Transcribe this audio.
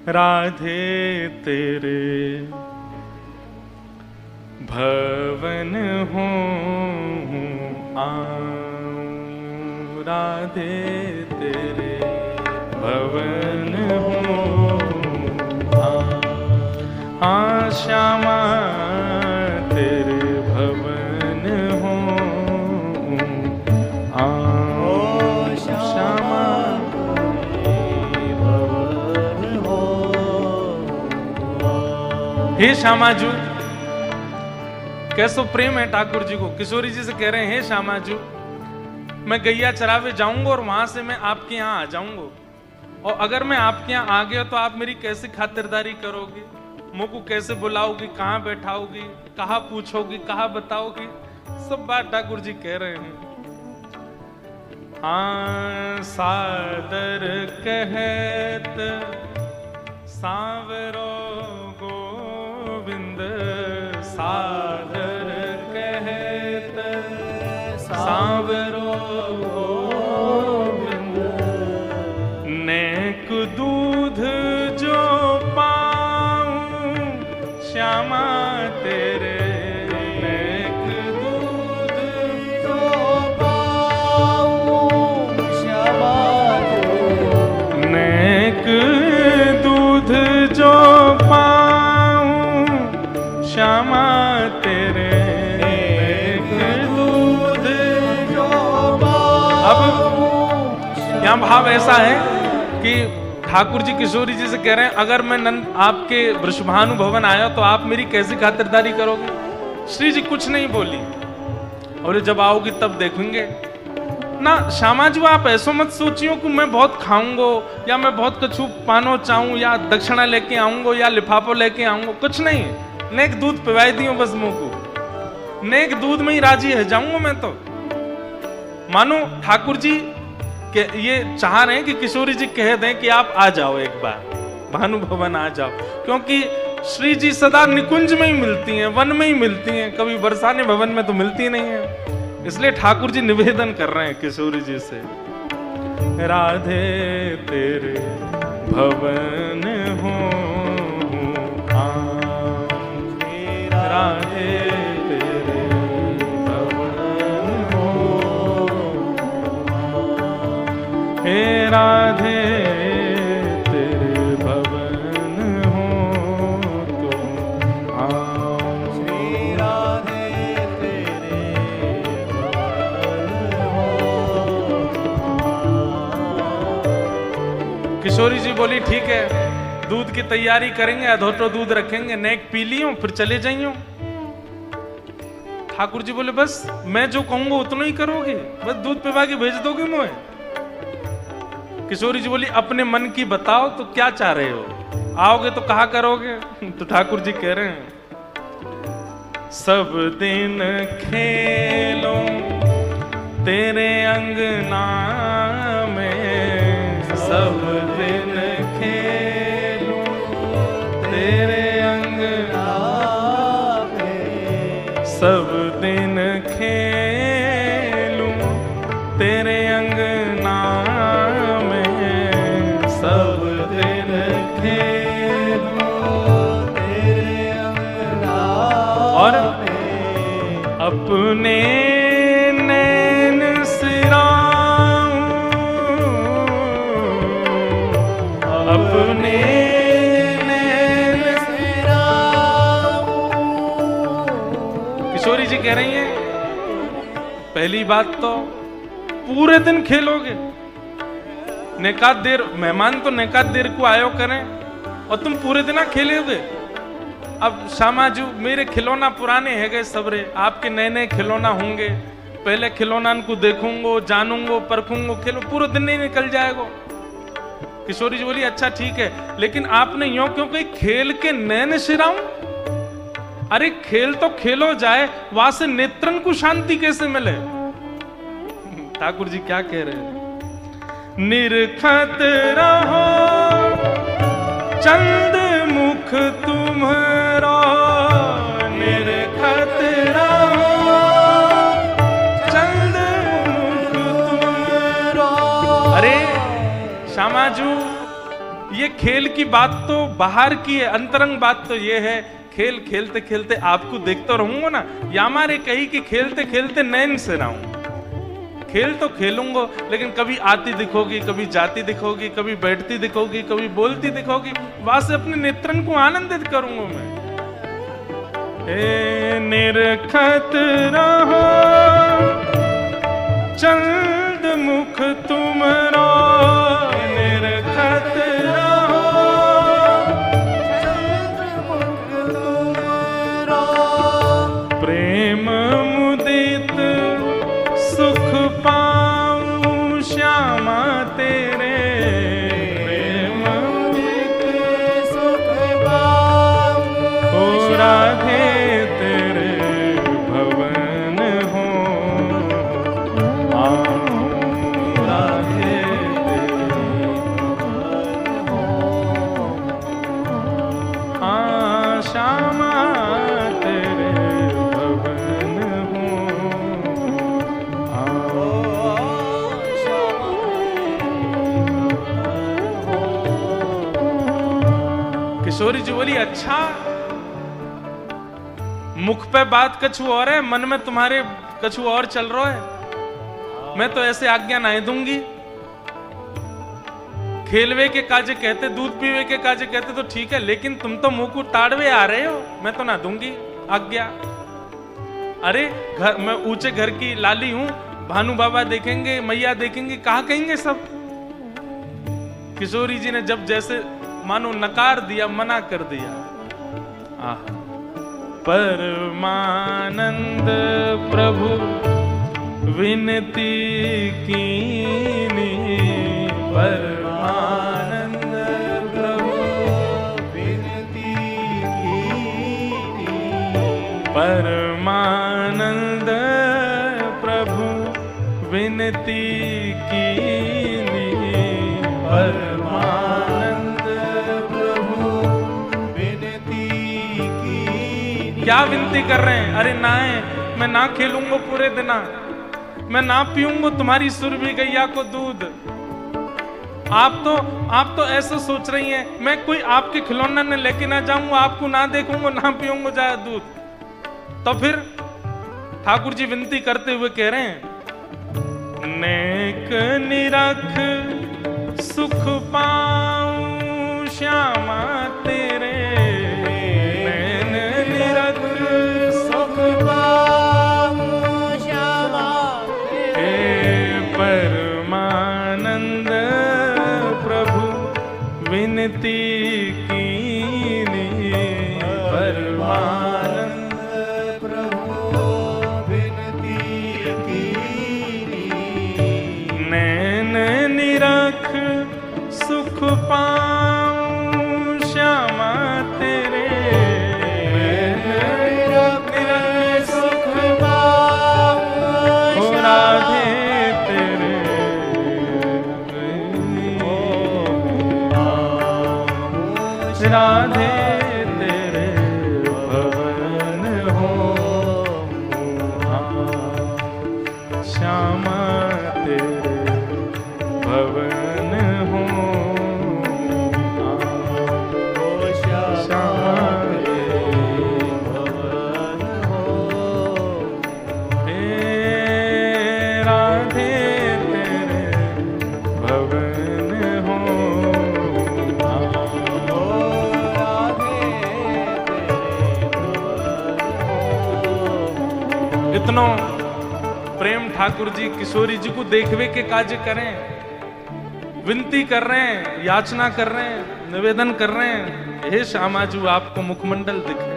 राधे तेरे भवन हो आऊं, राधे तेरे भवन हो हाँ श्यामा तेरे भवन हो आऊं, श्यामा भवन हो। हे श्यामाजू, कैसो प्रेम है ठाकुर जी को। किशोरी जी से कह रहे हैं, हे श्यामाजू मैं गैया चरावे जाऊंगा और वहां से मैं आपके यहाँ आ जाऊंगा, और अगर मैं आपके यहाँ आ गया तो आप मेरी कैसे खातिरदारी करोगे, मुझको कैसे बुलाओगी, कहाँ बैठाओगी, कहाँ पूछोगी, कहाँ बताओगी, सब बात ठाकुर जी कह रहे हैं। हाँ सादर कहत सांवरो गोविंद, सादर कहत सांवरो गोविंद, नेक दूध जो पाऊं श्यामा तेरे, नेक दूध जो पाऊं श्यामा तेरे, नेक दूध जो पाऊं श्यामा तेरे, नेक दूध जो पाऊं। अब यहाँ भाव ऐसा है कि ठाकुर जी किशोरी जी से कह रहे हैं, अगर मैं नंद आपके वृषभानु भवन आया तो आप मेरी कैसी खातिरदारी करोगे। श्री जी कुछ नहीं बोली, और जब आओगी तब देखेंगे ना। श्यामा जी आप ऐसा मत सोचियो कि मैं बहुत खाऊंगो, या मैं बहुत कछु पानो चाहूं, या दक्षिणा लेके आऊंगो, या लिफाफो लेके आऊंगो, कुछ नहीं। नेक दूध पिवाई दियो बस मुंह को, नेक दूध में ही राजी है जाऊंगा मैं तो। मानो ठाकुर जी कि ये चाह रहे हैं कि किशोरी जी कह दें कि आप आ जाओ एक बार, भानु भवन आ जाओ, क्योंकि श्री जी सदा निकुंज में ही मिलती हैं, वन में ही मिलती हैं, कभी बरसाने भवन में तो मिलती नहीं है। इसलिए ठाकुर जी निवेदन कर रहे हैं किशोरी जी से, राधे तेरे भवन हो आऊं, राधे हे राधे तेरे भवन हो तो आऊं, श्री राधे तेरे भवन हो। किशोरी जी बोली ठीक है, दूध की तैयारी करेंगे, अधोटो दूध रखेंगे, नेक पी लियो फिर चले जाइयो। ठाकुर जी बोले बस मैं जो कहूंगा उतना ही करोगे, बस दूध पिवा के भेज दोगे मुझे। किशोरी जी बोली अपने मन की बताओ तो क्या चाह रहे हो, आओगे तो कहा करोगे। तो ठाकुर जी कह रहे हैं, सब दिन खेलो तेरे अंगना में, सब दिन खेलो तेरे अंगना में, सब दिन खेलो तेरे अंगना में, सब दिन खेलो तेरे अंगना और अपने नैन सिराऊं, अपने नैन सिराऊं। किशोरी जी कह रही हैं पहली बात तो पूरे दिन खेलोगे, नेकात देर मेहमान तो नेकात देर को आयो करें और तुम पूरे दिन खेलोगे। अब श्यामाजू मेरे खिलौना पुराने है गए सबरे, आपके नए नए खिलौना होंगे, पहले खिलौना को देखूंगो जानूंगो परखूंगो, खेलो पूरे दिन नहीं निकल जाएगा। किशोरी जी बोली अच्छा ठीक है, लेकिन आपने यूं क्यों कही खेल के नैन सिराऊं। अरे खेल तो खेलो जाए, वहां से नेत्रन को शांति कैसे मिले। ठाकुर जी क्या कह रहे हैं, निरखत रहो चंद मुख तुम्हारा, निरखत रहो चंद मुख तुम्हारा। अरे श्यामाजू ये खेल की बात तो बाहर की है, अंतरंग बात तो ये है, खेल खेलते खेलते आपको देखता रहूंगा ना, यामारे कही कि खेलते खेलते नैन से रहूं। खेल तो खेलूंगा, लेकिन कभी आती दिखोगी, कभी जाती दिखोगी, कभी बैठती दिखोगी, कभी बोलती दिखोगी, वहां से अपने नेत्रन को आनंदित करूंगा मैं। निरखत रहो चंद मुख तुमरा, निरखत रहो चंद मुख तुमरा, प्रेम मुदित सुख पाऊं श्यामा तेरे, प्रेम मुदित सुख पाऊं ओ राधे तेरे भवन हो, राधे तेरे भवन हो, श्यामा तेरे भवन हो। किशोरी जी बोली, अच्छा मुख पे बात कछु और है, मन में तुम्हारे कछु और चल रहा है। मैं तो ऐसे आज्ञा नहीं दूंगी। खेलवे के काजे कहते, दूध पीवे के काजे कहते तो ठीक है, लेकिन तुम तो मुंह को ताड़वे आ रहे हो, मैं तो ना दूंगी आज्ञा। अरे घर, मैं ऊंचे घर की लाली हूं, भानु बाबा देखेंगे, मैया देखेंगे, कहा कहेंगे सब। किशोरी जी ने जब जैसे मानो नकार दिया, मना कर दिया। आहा, परमानंद प्रभु विनती कीनी, परमानंद प्रभु विनती कीनी, परमानंद प्रभु विनती कीनी, परमानंद प्रभु विनती कीनी। क्या विनती कर रहे हैं? अरे ना है, मैं ना खेलूंगा पूरे दिन, मैं ना पीऊंगा तुम्हारी सुरभि गैया को दूध। आप तो ऐसा सोच रही हैं, मैं कोई आपके खिलौना ने लेके ना जाऊंगा, आपको ना देखूंगा, ना पीऊंगा जाए दूध। तो फिर ठाकुर जी विनती करते हुए कह रहे हैं, नेक निरख सुख पाऊं श्यामा तेरे, नैन निरख सुख पाऊं श्यामा तेरे, परमानंद प्रभु विनती कीनी, परमानंद प्रभु विनती कीनी, नैन निरख सुख पाऊं श्यामा तेरे, निरख सुख पाऊं राधे तेरे, राधे तेरे भवन हो, श्यामा तेरे भवन हो, श्यामा तेरे भवन हो, राधे तेरे भवन हो, इतनो प्रेम ठाकुर जी किशोरी जी को देखवे के कार्य करें, विनती कर रहे हैं, याचना कर रहे हैं, निवेदन कर रहे हैं, हे श्यामा जी आपको मुखमंडल दिखे।